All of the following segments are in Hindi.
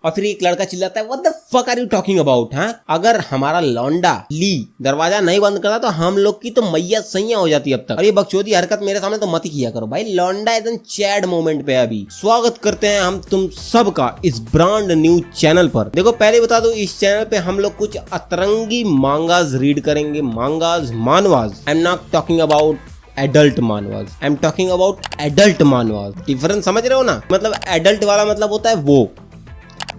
और फिर एक लड़का चिल्लाता है what the fuck are you talking about. हाँ, अगर हमारा लौंडा ली दरवाजा नहीं बंद करता तो हम लोग की तो मैया सैया हो जाती अब तक। और ये बकचोदी हरकत मेरे सामने तो मत ही किया करो भाई। लौंडा एकदम चैड मोमेंट पे अभी स्वागत करते हैं हम तुम सबका इस ब्रांड न्यू चैनल पर। देखो पहले बता दो, इस चैनल पे हम लोग कुछ अतरंगी मांगाज रीड करेंगे। मांगाज, मानवाज। I am not talking about adult मानवाज, I am talking about adult मानवाज। Difference समझ रहे हो ना? मतलब एडल्ट वाला मतलब होता है वो,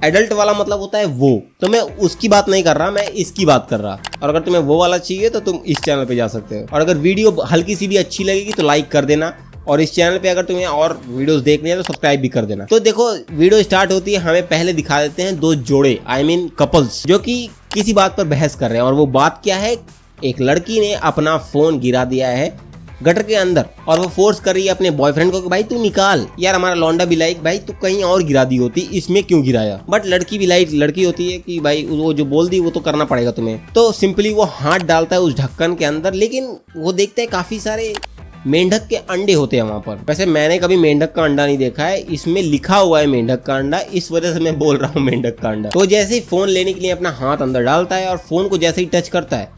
एडल्ट वाला मतलब होता है वो। तो मैं उसकी बात नहीं कर रहा, मैं इसकी बात कर रहा। और अगर तुम्हें वो वाला चाहिए तो तुम इस चैनल पे जा सकते हो। और अगर वीडियो हल्की सी भी अच्छी लगेगी तो लाइक कर देना। और इस चैनल पे अगर तुम्हें और वीडियोस देखनी है तो सब्सक्राइब भी कर देना। तो देखो वीडियो स्टार्ट होती है, हमें पहले दिखा देते हैं दो जोड़े, आई मीन कपल्स, जो कि किसी बात पर बहस कर रहे हैं। और वो बात क्या है? एक लड़की ने अपना फोन गिरा दिया है गटर के अंदर और वो फोर्स कर रही है अपने बॉयफ्रेंड को कि भाई तू निकाल। यार हमारा लौंडा भी लाइक भाई तू कहीं और गिरा दी होती, इसमें क्यों गिराया? बट लड़की भी लाइक लड़की होती है कि भाई वो जो बोल दी वो तो करना पड़ेगा तुम्हें। तो सिंपली वो हाथ डालता है उस ढक्कन के अंदर, लेकिन वो देखता है काफी सारे मेंढक के अंडे होते हैं वहां पर। वैसे मैंने कभी मेंढक का अंडा नहीं देखा है, इसमें लिखा हुआ है मेंढक का अंडा, इस वजह से मैं बोल रहा हूँ मेंढक का अंडा। तो जैसे ही फोन लेने के लिए अपना हाथ अंदर डालता है और फोन को जैसे ही टच करता है,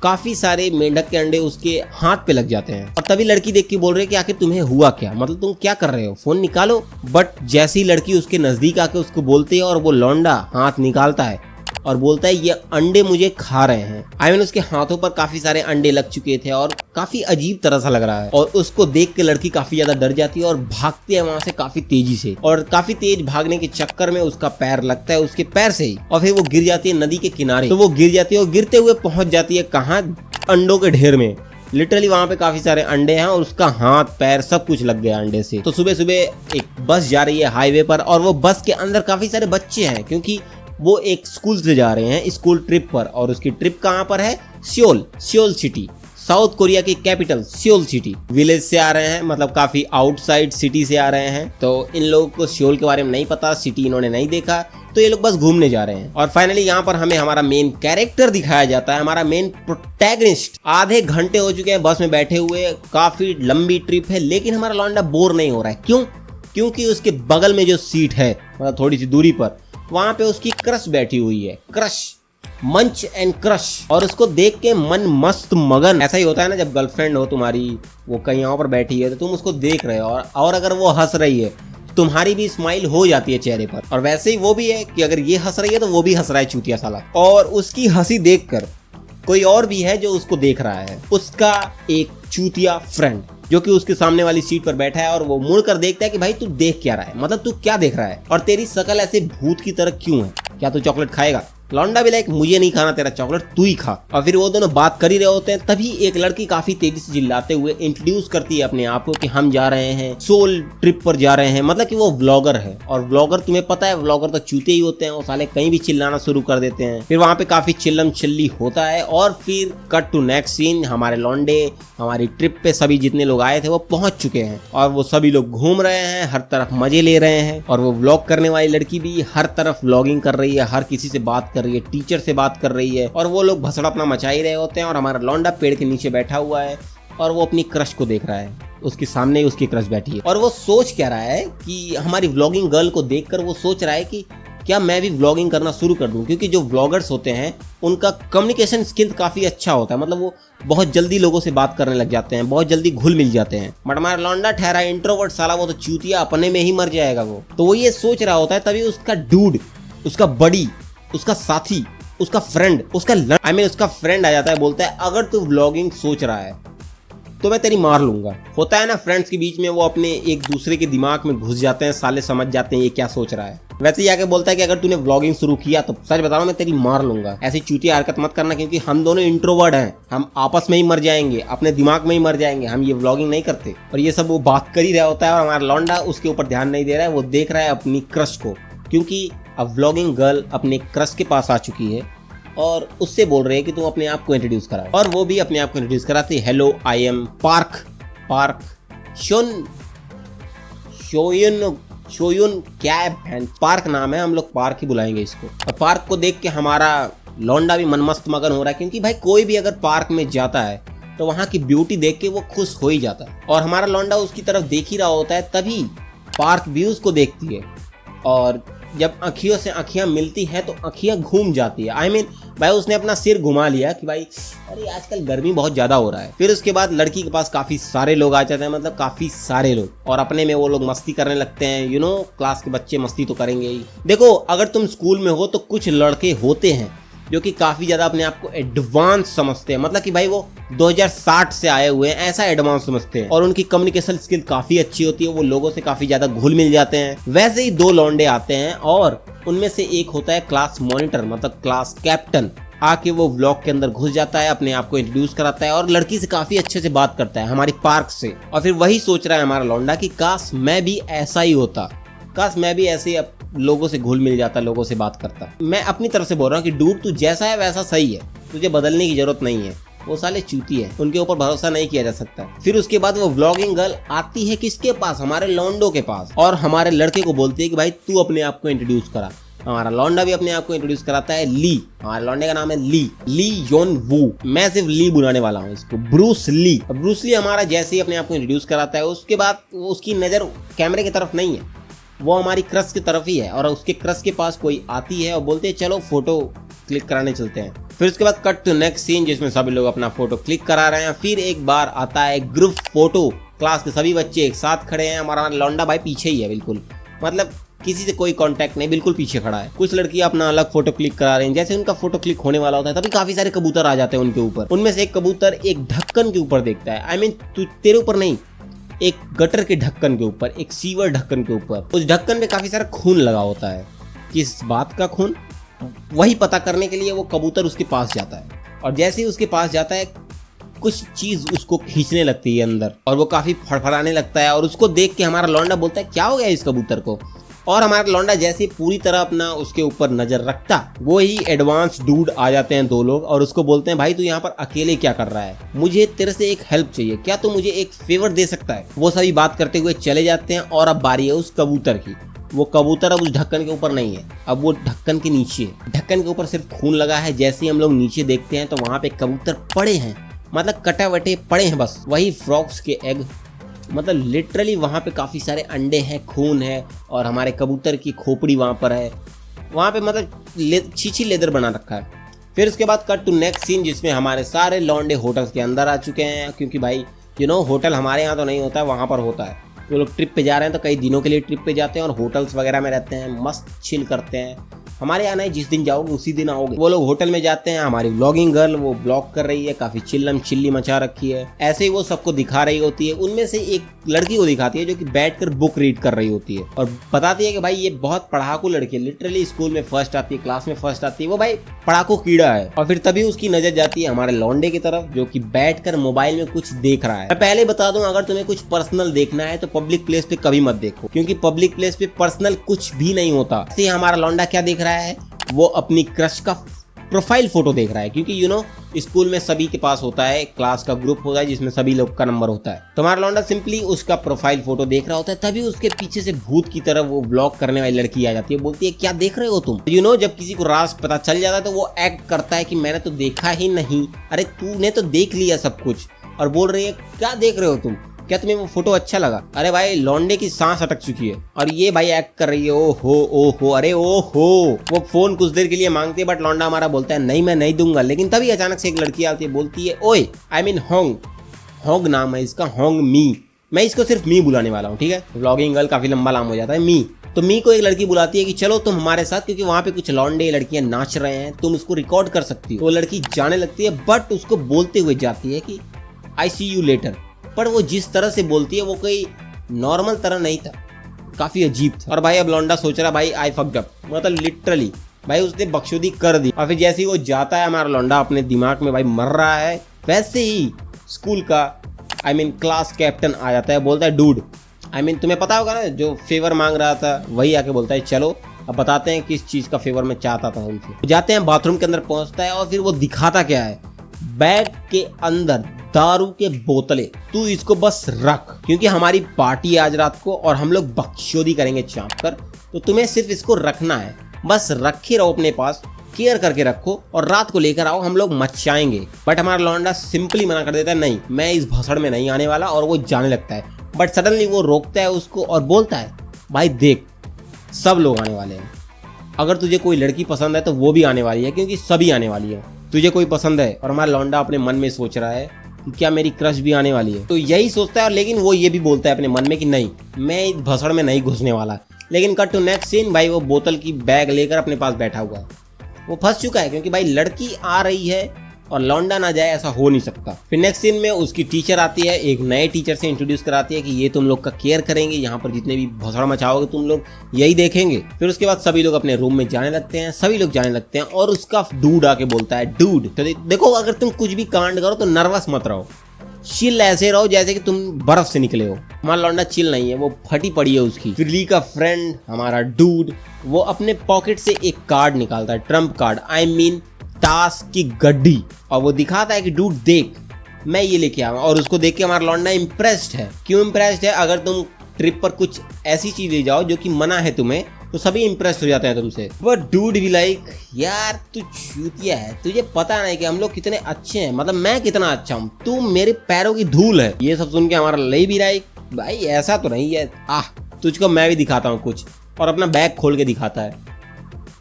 काफी सारे मेंढक के अंडे उसके हाथ पे लग जाते हैं। और तभी लड़की देख के बोल रही है कि आखिर तुम्हें हुआ क्या, मतलब तुम क्या कर रहे हो, फोन निकालो। बट जैसी लड़की उसके नजदीक आके उसको बोलती है और वो लौंडा हाथ निकालता है और बोलता है ये अंडे मुझे खा रहे हैं। आई मीन उसके हाथों पर काफी सारे अंडे लग चुके थे और काफी अजीब तरह सा लग रहा है। और उसको देख के लड़की काफी ज्यादा डर जाती है और भागती है वहां से काफी तेजी से। और काफी तेज भागने के चक्कर में उसका पैर लगता है उसके पैर से ही, और फिर वो गिर जाती है नदी के किनारे। तो वो गिर जाती है और गिरते हुए पहुंच जाती है कहाँ? अंडों के ढेर में। लिटरली वहां पे काफी सारे अंडे हैं और उसका हाथ पैर सब कुछ लग गया अंडे से। तो सुबह सुबह एक बस जा रही है हाईवे पर और वो बस के अंदर काफी सारे बच्चे हैं, क्योंकि वो एक स्कूल से जा रहे हैं स्कूल ट्रिप पर। और उसकी ट्रिप कहाँ पर है? Seoul, Seoul city, south Korea की कैपिटल सियोल सिटी। विलेज से आ रहे हैं, मतलब काफी आउटसाइड सिटी से आ रहे हैं। तो इन लोगों को सियोल के बारे में नहीं पता, सिटी इन्होंने नहीं देखा, तो ये लोग बस घूमने जा रहे हैं। और फाइनली यहाँ पर हमें हमारा मेन कैरेक्टर दिखाया जाता है, हमारा मेन प्रोटैगनिस्ट। आधे घंटे हो चुके हैं बस में बैठे हुए, काफी लंबी ट्रिप है, लेकिन हमारा लौंडा बोर नहीं हो रहा है। क्यों? क्योंकि उसके बगल में जो सीट है, मतलब थोड़ी सी दूरी पर, वहां पे उसकी क्रश बैठी हुई है। क्रश, मंच एंड क्रश। और उसको देख के मन मस्त मगन। ऐसा ही होता है ना, जब गर्लफ्रेंड हो तुम्हारी, वो कहीं यहाँ पर बैठी है तो तुम उसको देख रहे हो और अगर वो हंस रही है तुम्हारी भी स्माइल हो जाती है चेहरे पर। और वैसे ही वो भी है कि अगर ये हंस रही है तो वो भी हंस रहा है, चूतिया साला। और उसकी हंसी देखकर कोई और भी है जो उसको देख रहा है, उसका एक चूतिया फ्रेंड जो कि उसके सामने वाली सीट पर बैठा है। और वो मुड़ कर देखता है कि भाई तू देख क्या रहा है, मतलब तू क्या देख रहा है और तेरी शक्ल ऐसे भूत की तरह क्यों है, क्या तू चॉकलेट खाएगा? लौंडा भी लाइक मुझे नहीं खाना तेरा चॉकलेट, तू ही खा। और फिर वो दोनों बात कर ही रहे होते हैं, तभी एक लड़की काफी तेजी से चिल्लाते हुए इंट्रोड्यूस करती है अपने आप को कि हम जा रहे हैं सोल ट्रिप पर जा रहे हैं। मतलब कि वो व्लॉगर है, और व्लॉगर तुम्हें पता है व्लॉगर तो चूते ही होते हैं, वो साले कहीं भी चिल्लाना शुरू कर देते हैं। फिर वहां पे काफी चिल्लम चिल्ली होता है और फिर कट टू नेक्स्ट सीन। हमारे लौंडे हमारी ट्रिप पे सभी जितने लोग आए थे वो पहुंच चुके हैं और वो सभी लोग घूम रहे हैं, हर तरफ मजे ले रहे हैं। और वो व्लॉग करने वाली लड़की भी हर तरफ व्लॉगिंग कर रही है, हर किसी से बात कर रही है, टीचर से बात कर रही है। और वो लोग भसड़ा अपना मचा ही रहे होते हैं और हमारा लौंडा पेड़ के नीचे बैठा हुआ है और वो अपनी क्रश को देख रहा है। उसके सामने ही उसकी क्रश बैठी है और वो सोच क्या रहा है कि हमारी व्लॉगिंग गर्ल को देखकर वो सोच रहा है कि क्या मैं भी व्लॉगिंग करना शुरू कर दूं, क्योंकि जो व्लॉगर्स होते हैं उनका कम्युनिकेशन स्किल काफी अच्छा होता है। मतलब वो बहुत जल्दी लोगों से बात करने लग जाते हैं, बहुत जल्दी घुल मिल जाते हैं। बट हमारा लौंडा ठहरा इंट्रोवर्ट साला, वो तो चूतिया अपने में ही मर जाएगा वो। तो वो ये सोच रहा होता है, तभी उसका डूड, उसका बड़ी, उसका साथी, उसका फ्रेंड, उसका फ्रेंड आ जाता है। बोलता है अगर तू व्लॉगिंग सोच रहा है तो मैं तेरी मार लूंगा। होता है ना फ्रेंड्स के बीच में, वो अपने एक दूसरे के दिमाग में घुस जाते हैं, साले समझ जाते हैं ये क्या सोच रहा है। वैसे ही आके बोलता है कि अगर तूने व्लॉगिंग शुरू किया तो सच बता रहा हूं मैं तेरी मार लूंगा। ऐसी चूतिया हरकत मत करना, क्योंकि हम दोनों इंट्रोवर्ट हैं, हम आपस में ही मर जाएंगे, अपने दिमाग में ही मर जाएंगे, हम ये व्लॉगिंग नहीं करते। और ये सब वो बात कर ही रहा होता है और हमारा लौंडा उसके ऊपर ध्यान नहीं दे रहा है, वो देख रहा है अपनी क्रश को, क्योंकि अब व्लॉगिंग गर्ल अपने क्रश के पास आ चुकी है और उससे बोल रहे हैं कि तुम अपने आप को इंट्रोड्यूस करा। और वो भी अपने आप को इंट्रोड्यूस कराती है, हेलो आई एम पार्क शोयुन कैब एंड पार्क नाम है, हम लोग पार्क ही बुलाएंगे इसको। और पार्क को देख के हमारा लौंडा भी मनमस्त मगन हो रहा है, क्योंकि भाई कोई भी अगर पार्क में जाता है तो वहाँ की ब्यूटी देख के वो खुश हो ही जाता है। और हमारा लौंडा उसकी तरफ देख ही रहा होता है, तभी पार्क भी उसको देखती है और जब आँखियों से आँखियाँ मिलती हैं तो आँखियाँ घूम जाती है। I mean, भाई उसने अपना सिर घुमा लिया कि भाई अरे आजकल गर्मी बहुत ज्यादा हो रहा है। फिर उसके बाद लड़की के पास काफी सारे लोग आ जाते हैं, मतलब काफी सारे लोग, और अपने में वो लोग मस्ती करने लगते हैं। क्लास के बच्चे मस्ती तो करेंगे ही। देखो, अगर तुम स्कूल में हो तो कुछ लड़के होते हैं जो कि काफी ज्यादा अपने आप को एडवांस समझते हैं, मतलब कि भाई वो 2060 से आए हुए हैं, ऐसा एडवांस समझते हैं, और उनकी कम्युनिकेशन स्किल काफी अच्छी होती है, वो लोगों से काफी ज्यादा घुल मिल जाते हैं। वैसे ही 2 लौंडे आते हैं और उनमें से एक होता है क्लास मॉनिटर, मतलब क्लास कैप्टन। आके वो व्लॉग के अंदर घुस जाता है, अपने आप को इंट्रोड्यूस कराता है और लड़की से काफी अच्छे से बात करता है, हमारी पार्क से। और फिर वही सोच रहा है हमारा लौंडा कि काश मैं भी ऐसा ही होता, काश मैं भी ऐसे ही लोगों से घुल मिल जाता, लोगों से बात करता। मैं अपनी तरफ से बोल रहा हूँ कि डूड तू जैसा है वैसा सही है, तुझे बदलने की जरूरत नहीं है। वो साले चूती है, उनके ऊपर भरोसा नहीं किया जा सकता। फिर उसके बाद वो व्लॉगिंग गर्ल आती है किसके पास, हमारे लौंडो के पास, और हमारे लड़के को बोलती है कि भाई तू अपने आप को इंट्रोड्यूस करा। हमारा लौंडा भी अपने आप को इंट्रोड्यूस कराता है, ली। हमारे लौंडे का नाम है ली योन वू। मैं सिर्फ ली बुलाने वाला हूँ इसको, ब्रूस ली। ब्रूस ली हमारा जैसे ही अपने आप को इंट्रोड्यूस कराता है, उसके बाद उसकी नजर कैमरे की तरफ नहीं है, वो हमारी क्रश की तरफ ही है, और उसके क्रश के पास कोई आती है और बोलते हैं चलो फोटो क्लिक कराने चलते हैं। फिर उसके बाद कट टू नेक्स्ट सीन, जिसमें सभी लोग अपना फोटो क्लिक करा रहे हैं। फिर एक बार आता है ग्रुप फोटो, क्लास के सभी बच्चे एक साथ खड़े हैं, हमारा लौंडा भाई पीछे ही है बिल्कुल, मतलब किसी से कोई कांटेक्ट नहीं, बिल्कुल पीछे खड़ा है। कुछ लड़कियां अपना अलग फोटो क्लिक करा रही हैं। जैसे उनका फोटो क्लिक होने वाला होता है तभी काफी सारे कबूतर आ जाते हैं उनके ऊपर। उनमें से एक कबूतर एक ढक्कन के ऊपर देखता है, आई मीन तेरे ऊपर नहीं, एक गटर के ढक्कन के ऊपर, एक सीवर ढक्कन के ऊपर। उस ढक्कन पे काफी सारा खून लगा होता है। किस बात का खून, वही पता करने के लिए वो कबूतर उसके पास जाता है, और जैसे ही उसके पास जाता है कुछ चीज उसको खींचने लगती है अंदर, और वो काफी फड़फड़ाने लगता है, और उसको देख के हमारा लौंडा बोलता है क्या हो गया इस कबूतर को। और हमारा लौंडा जैसे पूरी तरह अपना उसके ऊपर नजर रखता, वो ही एडवांस डूड आ जाते हैं 2 लोग, और उसको बोलते हैं भाई तू यहाँ पर अकेले क्या कर रहा है, मुझे तेरे से एक हेल्प चाहिए, क्या तू मुझे एक फेवर दे सकता है। वो सभी बात करते हुए चले जाते हैं, और अब बारी है उस कबूतर की। वो कबूतर अब उस ढक्कन के ऊपर नहीं है, अब वो ढक्कन के नीचे है। ढक्कन के ऊपर सिर्फ खून लगा है। जैसे ही हम लोग नीचे देखते हैं तो वहां पे कबूतर पड़े हैं, मतलब कटावटे पड़े हैं, बस वही फ्रॉग्स के एग, मतलब लिटरली वहाँ पे काफ़ी सारे अंडे हैं, खून है, और हमारे कबूतर की खोपड़ी वहाँ पर है। वहाँ पे मतलब छीछी लेदर बना रखा है। फिर उसके बाद कट टू नेक्स्ट सीन, जिसमें हमारे सारे लौंडे होटल्स के अंदर आ चुके हैं, क्योंकि भाई होटल हमारे यहाँ तो नहीं होता है, वहाँ पर होता है। वो लोग ट्रिप पे जा रहे हैं तो कई दिनों के लिए ट्रिप पे जाते हैं और होटल्स वगैरह में रहते हैं, मस्त चिल करते हैं। हमारे यहाँ नहीं, जिस दिन जाओगे उसी दिन आओगे। वो लोग होटल में जाते हैं, हमारी व्लॉगिंग गर्ल वो व्लॉग कर रही है, काफी चिल्लम चिल्ली मचा रखी है, ऐसे ही वो सबको दिखा रही होती है। उनमें से एक लड़की को दिखाती है जो कि बैठकर बुक रीड कर रही होती है, और बताती है कि भाई ये बहुत पढ़ाकू लड़की है, लिटरली स्कूल में फर्स्ट आती है, क्लास में फर्स्ट आती है, वो भाई पढ़ाकू कीड़ा है। और फिर तभी उसकी नजर जाती है हमारे लौंडे की तरफ, जो कि बैठकर मोबाइल में कुछ देख रहा है। मैं पहले बता दूं, अगर तुम्हें कुछ पर्सनल देखना है तो पब्लिक प्लेस पे कभी मत देखो, क्योंकि पब्लिक प्लेस पे पर्सनल कुछ भी नहीं होता। हमारा लौंडा क्या देख रहा है, वो अपनी क्रश का प्रोफाइल फोटो देख रहा है, क्योंकि स्कूल में सभी के पास होता है, क्लास का ग्रुप होता है जिसमें सभी लोग का नंबर होता है। तो हमारा लौंडा सिंपली उसका प्रोफाइल फोटो देख रहा होता है, तभी उसके पीछे से भूत की तरह वो ब्लॉक करने वाली लड़की आ जाती है, बोलती है क्या देख रहे हो तुम। जब किसी को राज पता चल जाता है तो वो एक्ट करता है कि मैंने तो देखा ही नहीं। अरे तूने तो देख लिया सब कुछ, और बोल रही है क्या देख रहे हो तुम, क्या तुम्हें वो फोटो अच्छा लगा। अरे भाई लौंडे की सांस अटक चुकी है, और ये भाई एक्ट कर रही है ओ हो अरे ओ हो। वो फोन कुछ देर के लिए मांगती है, बट लौंडा हमारा बोलता है नहीं मैं नहीं दूंगा। लेकिन तभी अचानक से एक लड़की आती है, बोलती है ओए आई मीन होंग नाम है इसका, होंग मी। मैं इसको सिर्फ मी बुलाने वाला हूँ, ठीक है। व्लॉगिंग गर्ल काफी लंबा नाम हो जाता है, मी। तो मी को एक लड़की बुलाती है कि चलो तुम हमारे साथ, क्योंकि वहाँ पे कुछ लौंडे लड़कियां नाच रहे हैं, तुम उसको रिकॉर्ड कर सकती हो। वो लड़की जाने लगती है, बट उसको बोलते हुए जाती है कि आई सी यू लेटर। पर वो जिस तरह से बोलती है वो कोई नॉर्मल तरह नहीं था, काफी अजीब था। और भाई अब लौंडा सोच रहा भाई आई फक्ड अप, मतलब लिटरली भाई उसने बकचोदी कर दी। और फिर जैसे ही वो जाता है, हमारा लौंडा अपने दिमाग में भाई मर रहा है, वैसे ही स्कूल का आई मीन क्लास कैप्टन आ जाता है, बोलता है डूड आई मीन तुम्हें पता होगा ना जो फेवर मांग रहा था, वही आके बोलता है चलो अब बताते हैं किस चीज का फेवर मैं चाहता था उनसे। जाते हैं बाथरूम के अंदर, पहुंचता है और फिर वो दिखाता क्या है, बैग के अंदर दारू के बोतलें, तू इसको बस रख क्योंकि हमारी पार्टी आज रात को और हम लोग बकचोदी करेंगे चाप कर, तो तुम्हें सिर्फ इसको रखना है, बस रखे रहो अपने पास, केयर करके रखो और रात को लेकर आओ, हम लोग मचाएंगे। बट हमारा लौंडा सिंपली मना कर देता है, नहीं मैं इस भसड़ में नहीं आने वाला, और वो जाने लगता है। बट सडनली वो रोकता है उसको और बोलता है भाई देख सब लोग आने वाले हैं, अगर तुझे कोई लड़की पसंद है तो वो भी आने वाली है, क्योंकि सभी आने वाली है। तुझे कोई पसंद है और हमारा लौंडा अपने मन में सोच रहा है कि क्या मेरी क्रश भी आने वाली है, तो यही सोचता है। और लेकिन वो ये भी बोलता है अपने मन में कि नहीं, मैं इस भसड़ में नहीं घुसने वाला। लेकिन कट टू नेक्स्ट सीन, भाई वो बोतल की बैग लेकर अपने पास बैठा हुआ है। वो फंस चुका है, क्योंकि भाई लड़की आ रही है और लौंडा ना जाए, ऐसा हो नहीं सकता। फिर नेक्स्ट सीन में उसकी टीचर आती है, एक नए टीचर से इंट्रोड्यूस कराती है कि ये तुम लोग का केयर करेंगे, यहाँ पर जितने भी भसड़ मचाओगे तुम लोग यही देखेंगे। फिर उसके बाद सभी लोग अपने रूम में जाने लगते हैं, सभी लोग जाने लगते हैं और उसका डूड आके बोलता है, डूड तो देखो, अगर तुम कुछ भी कांड करो तो नर्वस मत रहो, चिल ऐसे रहो जैसे कि तुम बर्फ से निकले हो। हमारा लौंडा चिल नहीं है, वो फटी पड़ी है उसकी। फिर ली का फ्रेंड हमारा डूड, वो अपने पॉकेट से एक कार्ड निकालता है, ट्रम्प कार्ड, आई मीन ताश की गड्डी, और वो दिखाता है कि डूड देख, मैं ये लेके आऊंगा। और उसको देख के हमारा लौंडा इम्प्रेस्ड है। क्यों इम्प्रेस्ड है? अगर तुम ट्रिप पर कुछ ऐसी चीज ले जाओ जो कि मना है तुम्हें, तो सभी इम्प्रेस हो जाते हैं तुमसे। बट डूड भी लाइक, यार तू चूतिया है, तुझे पता नहीं कि हम लोग कितने अच्छे हैं, मतलब मैं कितना अच्छा हूँ, तू मेरे पैरों की धूल है। ये सब सुन के हमारा लई भी लाइक, भाई ऐसा तो नहीं है, तुझको मैं भी दिखाता हूँ कुछ। और अपना बैग खोल के दिखाता है,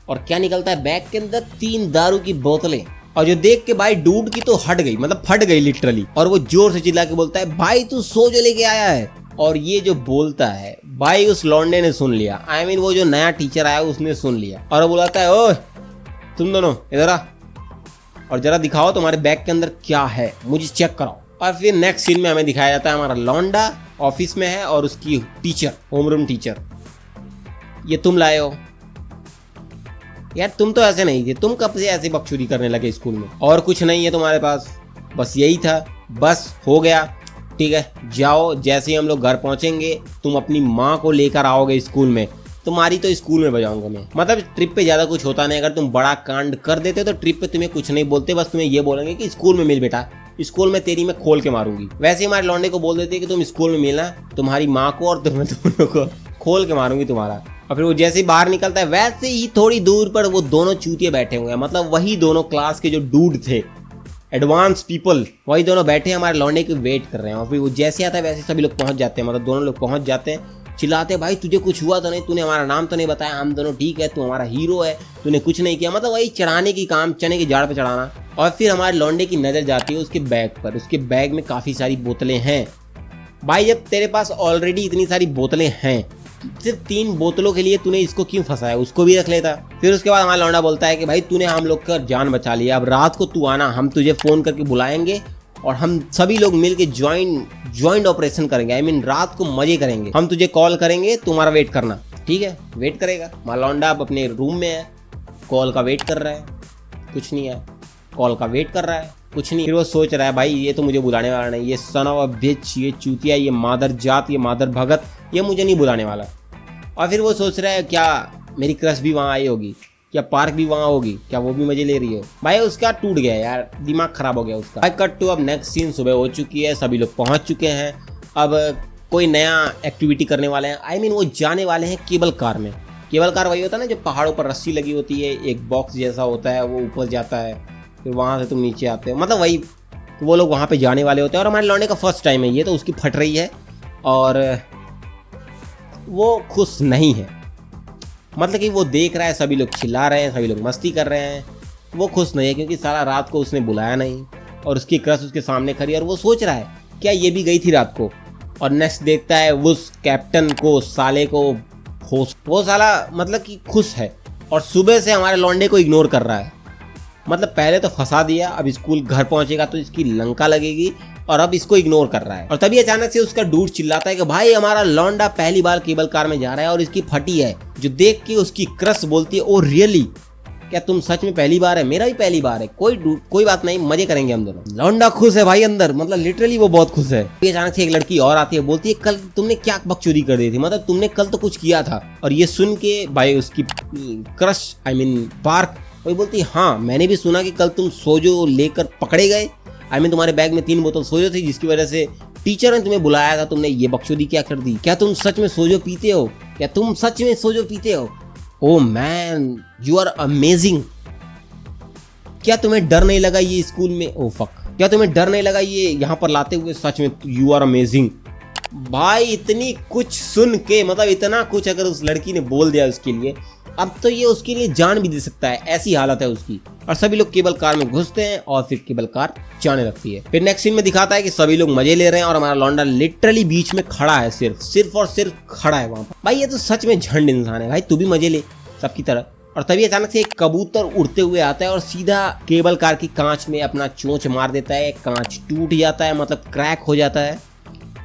और क्या निकलता है बैग के अंदर? 3 दारू की बोतलें। और जो देख के भाई डूड की तो हट गई, मतलब फट गई लिटरली। और वो जोर से चिल्ला के बोलता है, भाई तू सो जो लेके आया है। और ये जो बोलता है भाई उस लौंडे ने सुन लिया, आई मीन वो जो नया टीचर आया उसने सुन लिया। और वो बुलाता है, ओए तुम दोनों इधर आ और जरा दिखाओ तुम्हारे बैग के अंदर क्या है, मुझे चेक कराओ। और फिर नेक्स्ट सीन में हमें दिखाया जाता है हमारा लौंडा ऑफिस में है और उसकी टीचर, होमरूम टीचर, ये तुम लाए हो यार, तुम तो ऐसे नहीं थे, तुम कब से ऐसे बकचोदी करने लगे स्कूल में? और कुछ नहीं है तुम्हारे पास, बस यही था, बस हो गया, ठीक है जाओ। जैसे ही हम लोग घर पहुंचेंगे तुम अपनी माँ को लेकर आओगे स्कूल में, तुम्हारी तो स्कूल में बजाऊंगा मैं। मतलब ट्रिप पे ज्यादा कुछ होता नहीं, अगर तुम बड़ा कांड कर देते तो ट्रिप पे तुम्हें कुछ नहीं बोलते, बस तुम्हें ये बोलेंगे कि स्कूल में मिल बेटा, स्कूल में तेरी मैं खोल के मारूंगी। वैसे ही हमारे लौंडे को बोल देते कि तुम स्कूल में मिलना, तुम्हारी माँ को और तुम्हें दोनों को खोल के मारूंगी तुम्हारा। और फिर वो जैसे ही बाहर निकलता है, वैसे ही थोड़ी दूर पर वो दोनों चूतिए बैठे हुए हैं, मतलब वही दोनों क्लास के जो डूड थे, एडवांस पीपल, वही दोनों बैठे हमारे लौंडे की वेट कर रहे हैं। और फिर वो जैसे आता है वैसे सभी लोग पहुंच जाते हैं, मतलब दोनों लोग पहुंच जाते हैं, चिल्लाते हैं, भाई तुझे कुछ हुआ तो नहीं, तूने हमारा नाम तो नहीं बताया, हम दोनों ठीक है, तू हमारा हीरो है, तूने कुछ नहीं किया। मतलब वही चढ़ाने की काम, चने की जाड़ पे चढ़ाना। और फिर हमारे लौंडे की नजर जाती है उसके बैग पर, उसके बैग में काफी सारी बोतलें हैं। भाई जब तेरे पास ऑलरेडी इतनी सारी बोतलें हैं, सिर्फ 3 बोतलों के लिए तूने इसको क्यों फंसाया, उसको भी रख लेता। फिर उसके बाद हमारा लौंडा बोलता है कि भाई तूने हम लोग का जान बचा लिया, अब रात को तू आना, हम तुझे फोन करके बुलाएंगे और हम सभी लोग मिलके ज्वाइंट ऑपरेशन करेंगे, आई मीन रात को मजे करेंगे, हम तुझे कॉल करेंगे, तुम्हारा वेट करना, ठीक है? वेट करेगा। हमारा लौंडा अब अपने रूम में है, कॉल का वेट कर रहा है, कुछ नहीं है, कॉल का वेट कर रहा है, कुछ नहीं। फिर वो सोच रहा है भाई ये तो मुझे बुलाने वाला नहीं, ये सन ऑफ अ बिच, ये चूतिया, ये मादर जात, ये मादर भगत, ये मुझे नहीं बुलाने वाला। और फिर वो सोच रहा है क्या मेरी क्रश भी वहाँ आई होगी, क्या पार्क भी वहाँ होगी, क्या वो भी मजे ले रही है? भाई उसका टूट गया यार, दिमाग खराब हो गया उसका। भाई कट टू अब नेक्स्ट सीन, सुबह हो चुकी है, सभी लोग पहुँच चुके हैं, अब कोई नया एक्टिविटी करने वाले हैं, आई मीन वो जाने वाले हैं केबल कार में। केबल कार वही होता है ना जो पहाड़ों पर रस्सी लगी होती है, एक बॉक्स जैसा होता है, वो ऊपर जाता है, फिर वहाँ से तुम नीचे आते हो, मतलब वही, तो वो लोग वहाँ पे जाने वाले होते हैं। और हमारे लौंडे का फर्स्ट टाइम है ये, तो उसकी फट रही है और वो खुश नहीं है, मतलब कि वो देख रहा है सभी लोग चिल्ला रहे हैं, सभी लोग मस्ती कर रहे हैं, वो खुश नहीं है क्योंकि सारा रात को उसने बुलाया नहीं और उसकी क्रश उसके सामने खड़ी, और वो सोच रहा है क्या ये भी गई थी रात को। और नेक्स्ट देखता है उस कैप्टन को, साले को, वो साला मतलब कि खुश है और सुबह से हमारे लौंडे को इग्नोर कर रहा है। मतलब पहले तो फंसा दिया, अब स्कूल घर पहुंचेगा तो इसकी लंका लगेगी, और अब इसको इग्नोर कर रहा है। और तभी अचानक से उसका डूड चिल्लाता है कि भाई हमारा लौंडा पहली बार केबल कार में जा रहा है और इसकी फटी है। जो देख के उसकी क्रश बोलती है, ओ रियली, क्या तुम सच में पहली बार है? मेरा भी पहली बार है, कोई बात नहीं, मजे करेंगे हम दोनों। लौंडा खुश है भाई अंदर, मतलब लिटरली वो बहुत खुश है। अचानक से एक लड़की और आती है, बोलती है कल तुमने क्या बकचोदी कर दी थी, मतलब तुमने कल तो कुछ किया था। और ये सुन के भाई उसकी क्रश, आई मीन पार्क, वही बोलती है हाँ मैंने भी सुना कि कल तुम सोजो लेकर पकड़े गए, आई मीन तुम्हारे बैग में 3 बोतल सोजो थी, जिसकी वजह से टीचर ने तुम्हें बुलाया था, तुमने ये बकचोदी क्या कर दी। क्या तुम सच में सोजो पीते हो? क्या तुम सच में सोजो पीते हो? Oh man you are amazing. क्या तुम्हें डर नहीं लगा ये स्कूल में? ओ फक, क्या तुम्हें डर नहीं लगा ये यहाँ पर लाते हुए? सच में यू आर अमेजिंग। भाई इतनी कुछ सुन के, मतलब इतना कुछ अगर उस लड़की ने बोल दिया उसके लिए, अब तो ये उसके लिए जान भी दे सकता है, ऐसी हालत है उसकी। और सभी लोग केबल कार में घुसते हैं और फिर केबल कार जाने लगती है। फिर नेक्स्ट सीन में दिखाता है कि सभी लोग मजे ले रहे हैं और हमारा लौंडा लिटरली बीच में खड़ा है, सिर्फ और सिर्फ खड़ा है वहां पर। भाई ये तो सच में झंड इंसान है भाई, तू भी मजे ले सबकी तरह। और तभी अचानक से एक कबूतर उड़ते हुए आता है और सीधा केबल कार की कांच में अपना चोंच मार देता है। कांच टूट जाता है, मतलब क्रैक हो जाता है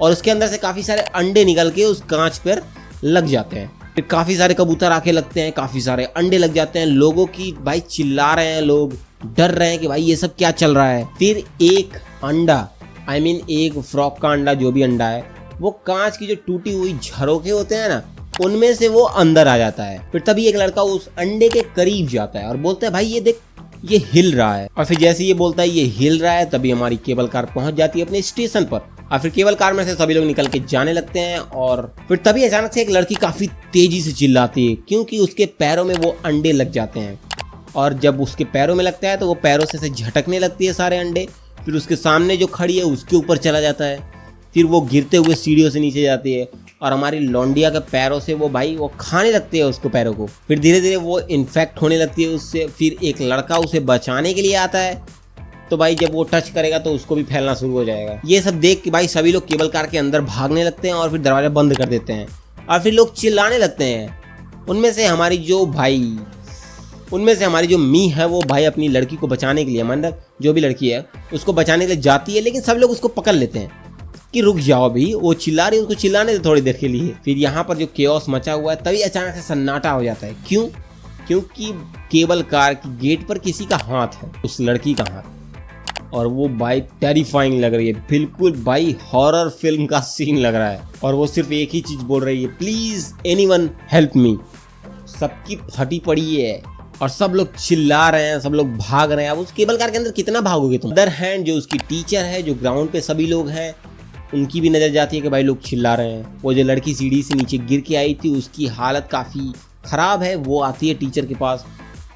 और उसके अंदर से काफी सारे अंडे निकल के उस कांच पर लग जाते हैं। फिर काफी सारे कबूतर आके लगते हैं, काफी सारे अंडे लग जाते हैं। लोगों की भाई चिल्ला रहे हैं, लोग डर रहे हैं कि भाई ये सब क्या चल रहा है। फिर एक अंडा एक फ्रॉग का अंडा, जो भी अंडा है, वो कांच की जो टूटी हुई झरोखे होते हैं ना, उनमें से वो अंदर आ जाता है। फिर तभी एक लड़का उस अंडे के करीब जाता है और बोलता है भाई ये देख, ये हिल रहा है। और फिर जैसे ये बोलता है ये हिल रहा है, तभी हमारी केबल कार पहुंच जाती है अपने स्टेशन पर। और फिर केबल कार में से सभी लोग निकल के जाने लगते हैं। और फिर तभी अचानक से एक लड़की काफी तेजी से चिल्लाती है, क्योंकि उसके पैरों में वो अंडे लग जाते हैं। और जब उसके पैरों में लगता है तो वो पैरों से झटकने लगती है सारे अंडे। फिर उसके सामने जो खड़ी है उसके ऊपर चला जाता है। फिर वो गिरते हुए सीढ़ियों से नीचे जाती है और हमारी लौंडिया के पैरों से वो खाने लगते हैं उसको, पैरों को। फिर धीरे धीरे वो इन्फेक्ट होने लगती है उससे। फिर एक लड़का उसे बचाने के लिए आता है, तो भाई जब वो टच करेगा तो उसको भी फैलना शुरू हो जाएगा। ये सब देख के भाई सभी लोग केबल कार के अंदर भागने लगते हैं और फिर दरवाजा बंद कर देते हैं। और फिर लोग चिल्लाने लगते हैं। उनमें से हमारी जो मी है वो भाई अपनी लड़की को बचाने के लिए, मतलब जो भी लड़की है उसको बचाने के लिए जाती है, लेकिन सब लोग उसको पकड़ लेते हैं कि रुक जाओ भी, वो चिल्ला रही है, उसको चिल्लाने दे थोड़ी देर के लिए। फिर यहाँ पर जो केओस मचा हुआ है, तभी अचानक से सन्नाटा हो जाता है। क्यों? क्योंकि केबल कार की गेट पर किसी का हाथ है, उस लड़की का हाथ। और वो भाई टेरिफाइंग लग रही है, बिल्कुल भाई हॉरर फिल्म का सीन लग रहा है। और वो सिर्फ एक ही चीज बोल रही है, प्लीज एनीवन हेल्प मी। सबकी फटी पड़ी है और सब लोग चिल्ला रहे हैं, सब लोग भाग रहे हैं। अब उस केबल कार के अंदर कितना भागोगे तुम? अदर हैंड जो उसकी टीचर है, जो ग्राउंड पे सभी लोग हैं, उनकी भी नजर जाती है कि भाई लोग चिल्ला रहे हैं। वो जो लड़की सीढ़ी से नीचे गिर के आई थी, उसकी हालत काफी खराब है, वो आती है टीचर के पास।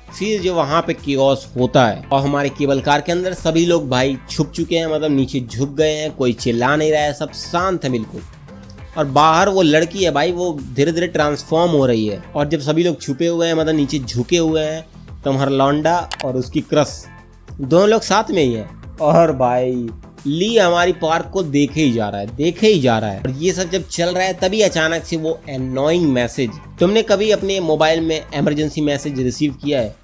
फिर जो वहां पे केओस होता है और हमारे केबल कार के अंदर सभी लोग भाई छुप चुके हैं, मतलब नीचे झुक गए हैं, कोई चिल्ला नहीं रहा है, सब शांत है बिल्कुल। और बाहर वो लड़की है भाई, वो धीरे धीरे ट्रांसफॉर्म हो रही है। और जब सभी लोग छुपे हुए हैं, मतलब नीचे झुके हुए हैं, तो हमारा लौंडा और उसकी क्रश दोनों लोग साथ में ही है। और भाई ली हमारी पार्क को देखे ही जा रहा है। और ये सब जब चल रहा है, तभी अचानक से वो एनोइंग मैसेज, तुमने कभी अपने मोबाइल में इमरजेंसी मैसेज रिसीव किया है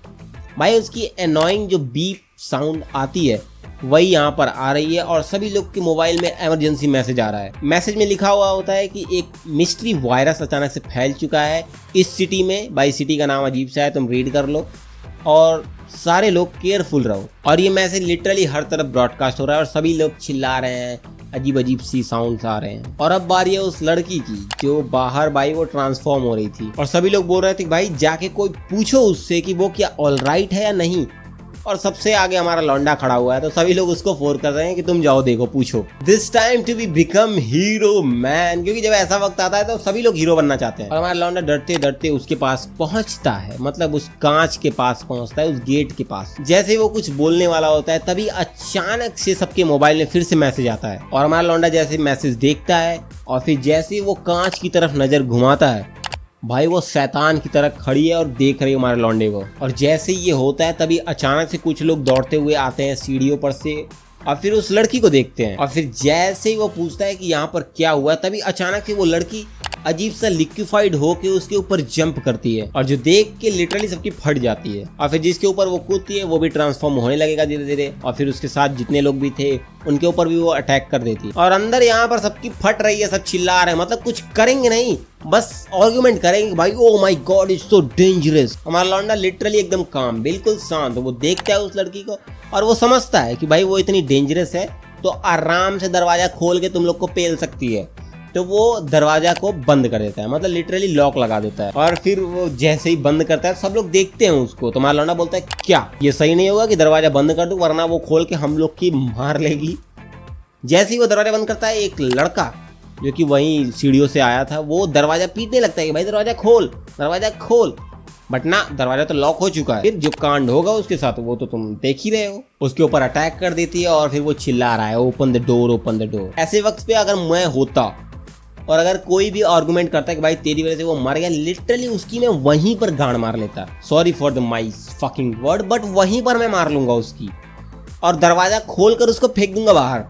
भाई? उसकी एनोइंग जो बीप साउंड आती है वही यहाँ पर आ रही है और सभी लोग के मोबाइल में इमरजेंसी मैसेज आ रहा है। मैसेज में लिखा हुआ होता है कि एक मिस्ट्री वायरस अचानक से फैल चुका है इस सिटी में। भाई सिटी का नाम अजीब सा है, तुम रीड कर लो और सारे लोग केयरफुल रहो। और ये मैसेज लिटरली हर तरफ ब्रॉडकास्ट हो रहा है और सभी लोग चिल्ला रहे हैं, अजीब अजीब सी साउंड्स आ रहे हैं। और अब बारी है उस लड़की की जो बाहर भाई वो ट्रांसफॉर्म हो रही थी और सभी लोग बोल रहे थे भाई जाके कोई पूछो उससे कि वो क्या ऑलराइट है या नहीं। और सबसे आगे हमारा लौंडा खड़ा हुआ है, तो सभी लोग उसको फोर्स कर रहे हैं कि तुम जाओ देखो पूछो। This time to be become hero man, क्योंकि जब ऐसा वक्त आता है तो सभी लोग हीरो बनना चाहते हैं। और हमारा लौंडा डरते डरते उसके पास पहुंचता है, मतलब उस कांच के पास पहुंचता है, उस गेट के पास। जैसे वो कुछ बोलने वाला होता है, तभी अचानक से सबके मोबाइल में फिर से मैसेज आता है। और हमारा लौंडा जैसे मैसेज देखता है और फिर जैसे वो कांच की तरफ नजर घुमाता है, भाई वो शैतान की तरह खड़ी है और देख रही है हमारे लौंडे को। और जैसे ये होता है, तभी अचानक से कुछ लोग दौड़ते हुए आते हैं सीढ़ियों पर से और फिर उस लड़की को देखते हैं। और फिर जैसे ही वो पूछता है कि यहाँ पर क्या हुआ, तभी अचानक से वो लड़की अजीब सा लिक्विफाइड होके उसके ऊपर जंप करती है और जो देख के लिटरली सबकी फट जाती है। और फिर जिसके ऊपर वो कूदती है वो भी ट्रांसफॉर्म होने लगेगा धीरे धीरे। और फिर उसके साथ जितने लोग भी थे उनके ऊपर भी वो अटैक कर देती है। और अंदर यहाँ पर सबकी फट रही है, सब चिल्ला रहे हैं, मतलब कुछ करेंगे नहीं, बस आर्गुमेंट करेंगे भाई oh my God it's so dangerous. हमारा लौंडा लिटरली एकदम काम, बिल्कुल शांत। वो देखता है उस लड़की को और वो समझता है कि भाई वो इतनी डेंजरस है तो आराम से दरवाजा खोल के तुम लोग को पेल सकती है। तो वो दरवाजा को बंद कर देता है, मतलब लिटरली लॉक लगा देता है। और फिर वो जैसे ही बंद करता है सब लोग देखते हैं उसको, तो हमारा लौंडा बोलता है क्या ये सही नहीं होगा कि दरवाजा बंद कर दूं, वरना वो खोल के हम लोग की मार लेगी। जैसे ही वो दरवाजा बंद करता है, एक लड़का जो कि वहीं सीढ़ियों से आया था वो दरवाजा पीटने लगता है कि भाई दरवाजा खोल, दरवाजा खोल। बट ना, दरवाजा तो लॉक हो चुका है। फिर जो कांड होगा उसके साथ वो तो तुम देख ही रहे हो। उसके ऊपर अटैक कर देती है और फिर वो चिल्ला रहा है open the door, open the door. ऐसे वक्त पे अगर मैं होता और अगर कोई भी आर्गुमेंट करता है कि भाई तेरी वजह से वो मर गया, लिटरली उसकी मैं वहीं पर गांड मार लेता। Sorry for the my fucking word, but वहीं पर मैं मार लूंगा उसकी, और दरवाजा खोल कर उसको फेंक दूंगा बाहर।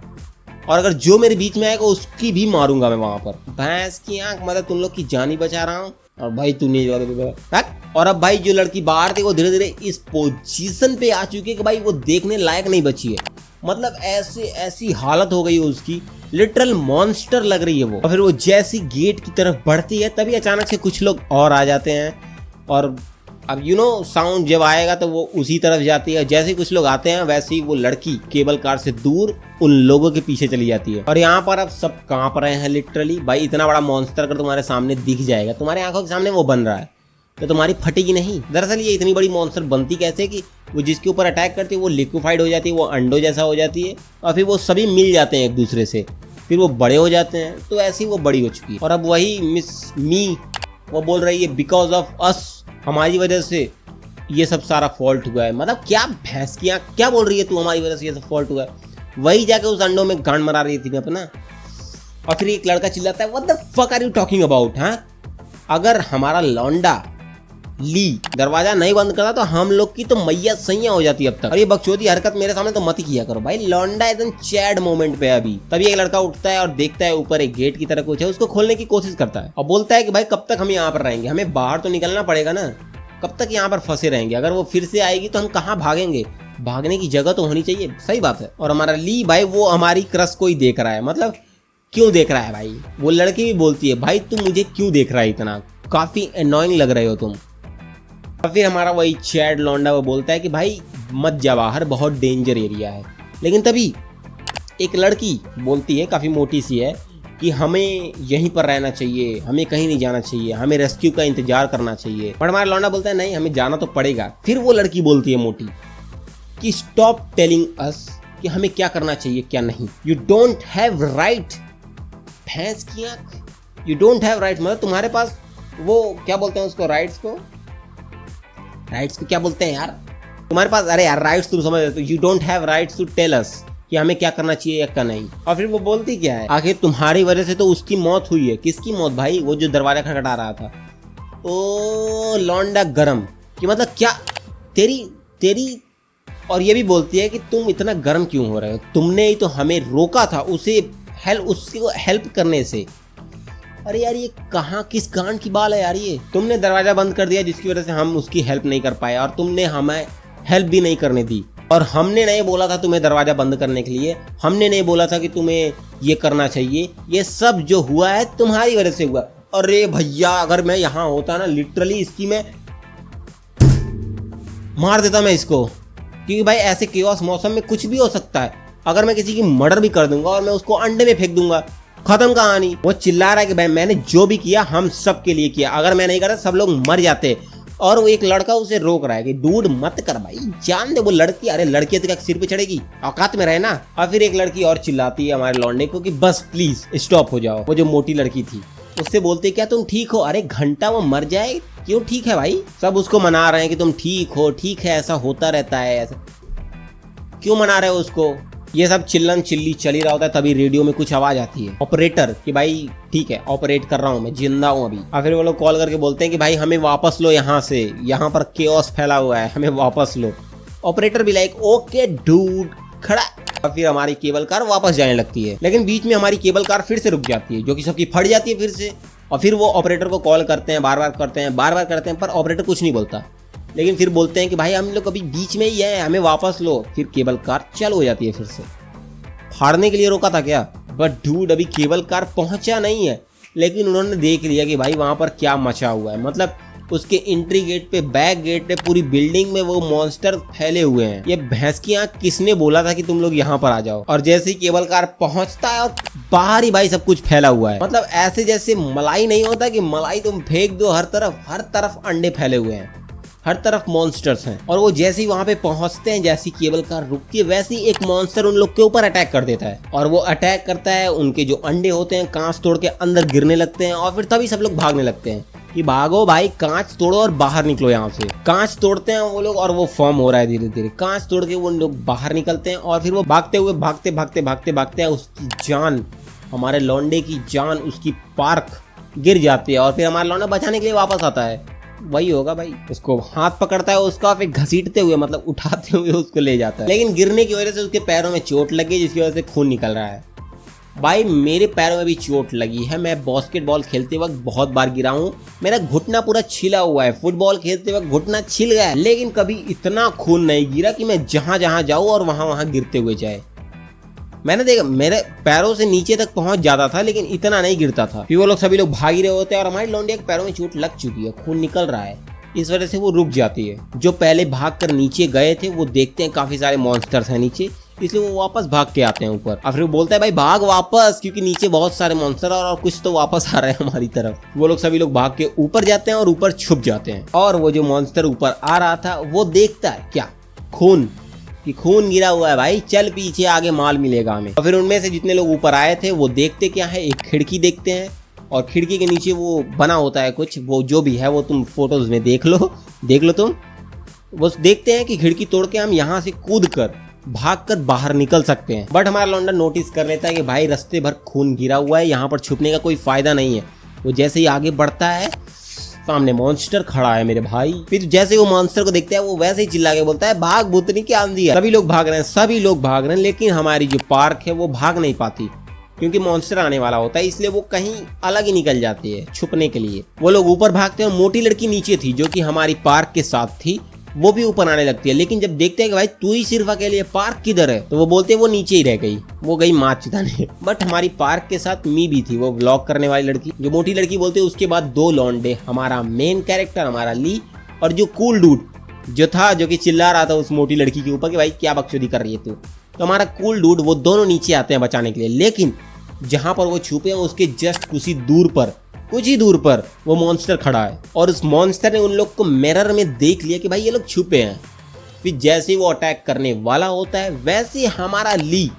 और अगर जो मेरे बीच में आएगा उसकी भी मारूंगा मैं वहां पर। भैंस की आंख, मतलब तुम लोग की जान ही बचा रहा हूँ। और भाई तू नहीं और अब भाई जो लड़की बाहर थी वो धीरे धीरे इस पोजीशन पे आ चुकी है कि भाई वो देखने लायक नहीं बची है। मतलब ऐसी हालत हो गई है उसकी, लिटरल मॉन्स्टर लग रही है वो। और फिर वो जैसी गेट की तरफ बढ़ती है तभी अचानक से कुछ लोग और आ जाते हैं, और अब साउंड जब आएगा तो वो उसी तरफ जाती है। जैसे ही कुछ लोग आते हैं वैसे ही वो लड़की केबल कार से दूर उन लोगों के पीछे चली जाती है। और यहाँ पर अब सब कांप रहे हैं लिटरली। भाई इतना बड़ा मॉन्स्टर अगर तुम्हारे सामने दिख जाएगा, तुम्हारे आंखों के सामने वो बन रहा है, तो तुम्हारी फटेगी नहीं। दरअसल ये इतनी बड़ी मॉन्स्टर बनती कैसे कि वो जिसके ऊपर अटैक करती है वो लिक्विफाइड हो जाती है, वो अंडों जैसा हो जाती है, और फिर वो सभी मिल जाते हैं एक दूसरे से, फिर वो बड़े हो जाते हैं। तो ऐसी वो बड़ी हो चुकी है। और अब वही मिस मी वो बोल रही है बिकॉज ऑफ अस, हमारी वजह से ये सब सारा फॉल्ट हुआ है। मतलब क्या भैंस की आंख, क्या बोल रही है तू, हमारी वजह से ये सब फॉल्ट हुआ है। वही जाके उस अंडों में गांड मरा रही थी अपना। और फिर एक लड़का चिल्लाता है what the fuck are you talking about. हाँ, अगर हमारा लौंडा ली दरवाजा नहीं बंद करता तो हम लोग की तो मैया सैया हो जाती अब तक। और ये बकचोदी हरकत मेरे सामने तो मत ही किया करो भाई। लौंडा एकदम चैड मोमेंट पे अभी। तभी एक लड़का उठता है और देखता है ऊपर एक गेट की तरह कुछ है, उसको खोलने की कोशिश करता है और बोलता है कि भाई कब तक हम यहाँ पर रहेंगे, हमें बाहर तो निकलना पड़ेगा ना, कब तक यहाँ पर फंसे रहेंगे। अगर वो फिर से आएगी तो हम कहाँ भागेंगे, भागने की जगह तो होनी चाहिए। सही बात है। और हमारा ली भाई वो हमारी क्रश को ही देख रहा है। मतलब क्यों देख रहा है भाई, वो लड़की भी बोलती है भाई तू मुझे क्यों देख रहा है इतना, काफी एनोइंग लग रहे हो तुम। और फिर हमारा वही चैड लौंडा वो बोलता है कि भाई मत जा बाहर, बहुत डेंजर एरिया है। लेकिन तभी एक लड़की बोलती है, काफ़ी मोटी सी है, कि हमें यहीं पर रहना चाहिए, हमें कहीं नहीं जाना चाहिए, हमें रेस्क्यू का इंतजार करना चाहिए। पर हमारा लौंडा बोलता है नहीं हमें जाना तो पड़ेगा। फिर वो लड़की बोलती है मोटी कि स्टॉप टेलिंग अस कि हमें क्या करना चाहिए क्या नहीं, यू डोंट हैव राइट। भैंस की आंख, यू डोंट हैव राइट मतलब तुम्हारे पास वो क्या बोलते हैं उसको, राइट्स को क्या बोलते हैं यार तुम्हारे पास, अरे यार राइट्स तुम समझ रहे हो, you don't have rights to tell us कि हमें क्या करना चाहिए या क्या नहीं। और फिर वो बोलती क्या है, आखिर तुम्हारी वजह से तो उसकी मौत हुई है। किसकी मौत भाई, वो जो दरवाजा खटखटा रहा था। ओ लौंडा गरम कि मतलब क्या तेरी और ये भी बोलती है कि तुम इतना गर्म क्यों हो रहे हो, तुमने ही तो हमें रोका था उसको हेल्प करने से। अरे यार ये कहाँ किस गांड की बाल है यार, ये तुमने दरवाजा बंद कर दिया जिसकी वजह से हम उसकी हेल्प नहीं कर पाए, और तुमने हमें हेल्प भी नहीं करने दी। और हमने नहीं बोला था तुम्हें दरवाजा बंद करने के लिए, हमने नहीं बोला था कि तुम्हें ये करना चाहिए। ये सब जो हुआ है तुम्हारी वजह से हुआ। अरे भैया अगर मैं यहाँ होता ना लिटरली इसकी मैं मार देता मैं इसको, क्योंकि भाई ऐसे केओस मौसम में कुछ भी हो सकता है। अगर मैं किसी की मर्डर भी कर दूंगा और मैं उसको अंडे में फेंक दूंगा, खत्म कहानी। वो चिल्ला रहा है कि भाई मैंने जो भी किया हम सब के लिए किया, अगर मैं नहीं करता सब लोग मर जाते। और वो एक लड़का उसे रोक रहा है कि डूड मत कर भाई, जान दे वो लड़की, अरे लड़की तो क्या सिर पे चढ़ेगी, औकात में रहना। और फिर एक लड़की और चिल्लाती है हमारे लौंडे को कि बस प्लीज स्टॉप हो जाओ। वो जो मोटी लड़की थी उससे बोलते क्या तुम ठीक हो, अरे घंटा वो मर जाए क्यों ठीक है भाई। सब उसको मना रहे हैं कि तुम ठीक हो, ठीक है ऐसा होता रहता है, ऐसा क्यों मना रहे हो उसको। ये सब चिल्लम चिल्ली चल ही रहा होता है, तभी रेडियो में कुछ आवाज आती है ऑपरेटर कि भाई ठीक है ऑपरेट कर रहा हूँ मैं, जिंदा हूँ अभी। और फिर वो लोग कॉल करके बोलते हैं कि भाई हमें वापस लो यहाँ से, यहाँ पर केओस फैला हुआ है, हमें वापस लो। ऑपरेटर भी लाइक ओके डूड खड़ा। और फिर हमारी केबल कार वापस जाने लगती है, लेकिन बीच में हमारी केबल कार फिर से रुक जाती है, जो कि सबकी फट जाती है फिर से। और फिर वो ऑपरेटर को कॉल करते हैं, बार बार करते हैं, पर ऑपरेटर कुछ नहीं बोलता। लेकिन फिर बोलते हैं कि भाई हम लोग अभी बीच में ही है, हमें वापस लो। फिर केबल कार चालू हो जाती है फिर से। फाड़ने के लिए रोका था क्या, बट डूड अभी केबल कार पहुंचा नहीं है, लेकिन उन्होंने देख लिया कि भाई वहां पर क्या मचा हुआ है। मतलब उसके एंट्री गेट पे, बैक गेट पे, पूरी बिल्डिंग में वो मॉन्स्टर फैले हुए हैं। ये भैंस की आंख किसने बोला था कि तुम लोग यहाँ पर आ जाओ। और जैसे ही केबल कार पहुंचता है और बाहर ही भाई सब कुछ फैला हुआ है। मतलब ऐसे जैसे मलाई नहीं होता कि मलाई तुम फेंक दो, हर तरफ अंडे फैले हुए हैं, हर तरफ मॉन्स्टर्स हैं। और वो जैसे ही वहां पे पहुंचते हैं, जैसी केबल कार रुकती है, वैसे ही एक मॉन्स्टर उन लोग के ऊपर अटैक कर देता है। और वो अटैक करता है, उनके जो अंडे होते हैं कांच तोड़ के अंदर गिरने लगते हैं। और फिर तभी सब लोग भागने लगते हैं कि भागो भाई, कांच तोड़ो और बाहर निकलो यहाँ से। कांच तोड़ते हैं वो लोग और वो फॉर्म हो रहा है धीरे धीरे। कांच तोड़ के वो लोग बाहर निकलते हैं और फिर वो भागते हुए भागते उसकी जान हमारे लौंडे की जान, उसकी पार्क गिर जाती है और फिर हमारा लौंडा बचाने के लिए वापस आता है। वही होगा भाई, उसको हाथ पकड़ता है उसका, फिर घसीटते हुए मतलब उठाते हुए उसको ले जाता है। लेकिन गिरने की वजह से उसके पैरों में चोट लगी जिसकी वजह से खून निकल रहा है। भाई मेरे पैरों में भी चोट लगी है, मैं बास्केटबॉल खेलते वक्त बहुत बार गिरा हूँ, मेरा घुटना पूरा छिला हुआ है, फुटबॉल खेलते वक्त घुटना छिल गया है, लेकिन कभी इतना खून नहीं गिरा कि मैं जहां जहां जाऊं और वहां वहां गिरते हुए जाए। मैंने देखा मेरे पैरों से नीचे तक पहुंच जाता था लेकिन इतना नहीं गिरता था। फिर वो लोग सभी लोग भाग ही रहे होते हैं और हमारी लौंडिया के पैरों में चोट लग चुकी है, खून निकल रहा है, इस वजह से वो रुक जाती है। जो पहले भाग कर नीचे गए थे वो देखते हैं काफी सारे मॉन्स्टर्स हैं नीचे, इसलिए वो वापस भाग के आते हैं ऊपर। और फिर वो बोलता है भाई भाग वापस, क्योंकि नीचे बहुत सारे मॉन्स्टर और कुछ तो वापस आ रहे हैं हमारी तरफ। वो लोग सभी लोग भाग के ऊपर जाते हैं और ऊपर छुप जाते हैं। और वो जो मॉन्स्टर ऊपर आ रहा था वो देखता है क्या, खून, कि खून गिरा हुआ है भाई, चल पीछे आगे माल मिलेगा हमें। और फिर उनमें से जितने लोग ऊपर आए थे वो देखते क्या है, एक खिड़की देखते हैं और खिड़की के नीचे वो बना होता है कुछ, वो जो भी है वो तुम फोटोज में देख लो तुम। वो देखते हैं कि खिड़की तोड़ के हम यहाँ से कूद कर भाग कर बाहर निकल सकते हैं। बट हमारा लौंडा नोटिस कर लेता है कि भाई रास्ते भर खून गिरा हुआ है, यहाँ पर छुपने का कोई फायदा नहीं है। वो जैसे ही आगे बढ़ता है सामने मॉन्स्टर खड़ा है मेरे भाई। फिर जैसे वो मॉन्स्टर को देखता है वो वैसे ही चिल्ला के बोलता है भाग भूतनी की आंधी है। सभी लोग भाग रहे हैं, लेकिन हमारी जो पार्क है वो भाग नहीं पाती क्योंकि मॉन्स्टर आने वाला होता है, इसलिए वो कहीं अलग ही निकल जाती है छुपने के लिए। वो लोग ऊपर भागते हैं और मोटी लड़की नीचे थी जो कि हमारी पार्क के साथ थी, वो भी ऊपर आने लगती है। लेकिन जब देखते हैं कि भाई तू ही सिर्फ अकेले, पार्क किधर है, तो वो बोलते हैं वो नीचे ही रह गई, वो गई माच चिताने। बट हमारी पार्क के साथ मी भी थी, वो व्लॉग करने वाली लड़की, जो मोटी लड़की बोलते हैं। उसके बाद दो लौंडे, हमारा मेन कैरेक्टर हमारा ली और जो कूल डूड जो था, जो कि चिल्ला रहा था उस मोटी लड़की के ऊपर कि भाई क्या बकचोदी कर रही है तू, तो हमारा कूल डूड, वो दोनों नीचे आते हैं बचाने के लिए। लेकिन जहां पर वो छुपे हैं उसके जस्ट कुछ ही दूर पर वो मॉन्स्टर खड़ा है और उस मॉन्स्टर ने उन लोग को मिरर में देख लिया कि भाई ये लोग छुपे हैं। फिर जैसे ही वो अटैक करने वाला होता है वैसे ही हमारा ली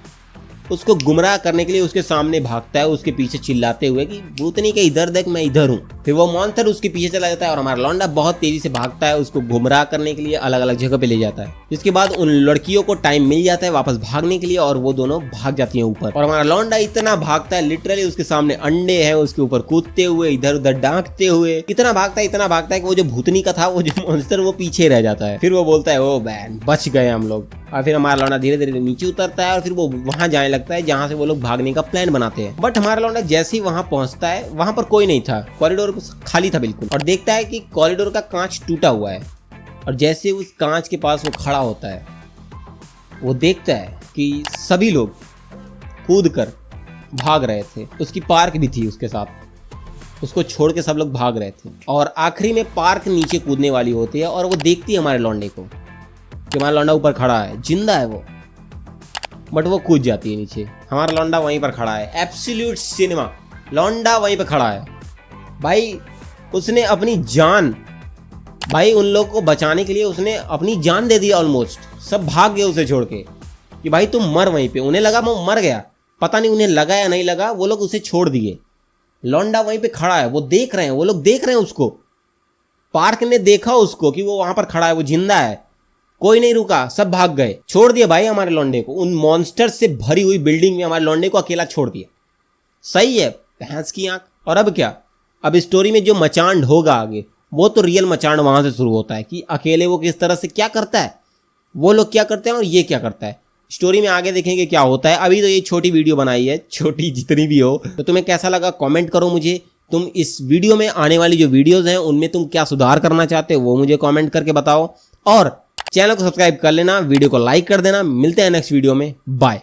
उसको गुमराह करने के लिए उसके सामने भागता है, उसके पीछे चिल्लाते हुए कि भूतनी के इधर देख, मैं इधर हूँ। फिर वो मॉन्स्टर उसके पीछे चला जाता है और हमारा लौंडा बहुत तेजी से भागता है, उसको गुमराह करने के लिए अलग अलग जगह पे ले जाता है। जिसके बाद उन लड़कियों को टाइम मिल जाता है वापस भागने के लिए और वो दोनों भाग जाती हैं ऊपर। और हमारा लौंडा इतना भागता है, लिटरली उसके सामने अंडे हैं, उसके ऊपर कूदते हुए, इधर उधर डांकते हुए इतना भागता है कि वो जो भूतनी का था, वो जो मॉन्स्टर, वो पीछे रह जाता है। फिर वो बोलता है ओ बैन, बच गए हम लोग। और फिर हमारा लौंडा धीरे धीरे नीचे उतरता है और फिर वो वहां जाने लगता है जहां से वो लोग भागने का प्लान बनाते हैं। बट हमारा लौंडा जैसे ही वहां पहुंचता है वहां पर कोई नहीं था, कॉरिडोर खाली था बिल्कुल, और देखता है कि कॉरिडोर का कांच टूटा हुआ है। और जैसे उस कांच के पास वो खड़ा होता है वो देखता है कि सभी लोग कूद कर भाग रहे थे, उसकी पार्क भी थी उसके साथ, उसको छोड़ के सब लोग भाग रहे थे। और आखिरी में पार्क नीचे कूदने वाली होती है और वो देखती है हमारे लौंडे को कि हमारा लौंडा ऊपर खड़ा है, जिंदा है वो, बट वो कूद जाती है नीचे। हमारा लौंडा वहीं पर खड़ा है, एब्सोल्यूट सिनेमा, लौंडा वहीं पर खड़ा है भाई। उसने अपनी जान, भाई उन लोग को बचाने के लिए उसने अपनी जान दे दी ऑलमोस्ट। सब भाग गए उसे छोड़ के कि भाई तुम मर वहीं पे। उन्हें लगा वो मर गया, पता नहीं उन्हें लगा या नहीं लगा, वो लोग उसे छोड़ दिए। लौंडा वहीं पे खड़ा है, वो देख रहे हैं, वो लोग देख रहे हैं उसको, पार्क ने देखा उसको कि वो वहां पर खड़ा है, वो जिंदा है। कोई नहीं रुका, सब भाग गए, छोड़ दिया भाई हमारे लौंडे को। उन मॉन्स्टर से भरी हुई बिल्डिंग में हमारे लौंडे को अकेला छोड़ दिया। सही है, भैंस की आंख। और अब क्या, अब स्टोरी में जो मचांड होगा आगे, वो तो रियल मचांड वहां से शुरू होता है कि अकेले वो किस तरह से क्या करता है, वो लोग क्या करते हैं और ये क्या करता है। स्टोरी में आगे देखेंगे क्या होता है। अभी तो ये छोटी वीडियो बनाई है, छोटी जितनी भी हो, तो तुम्हें कैसा लगा कमेंट करो मुझे। तुम इस वीडियो में आने वाली जो वीडियोस हैं उनमें तुम क्या सुधार करना चाहते हो वो मुझे कमेंट करके बताओ। और चैनल को सब्सक्राइब कर लेना, वीडियो को लाइक कर देना। मिलते हैं नेक्स्ट वीडियो में, बाय।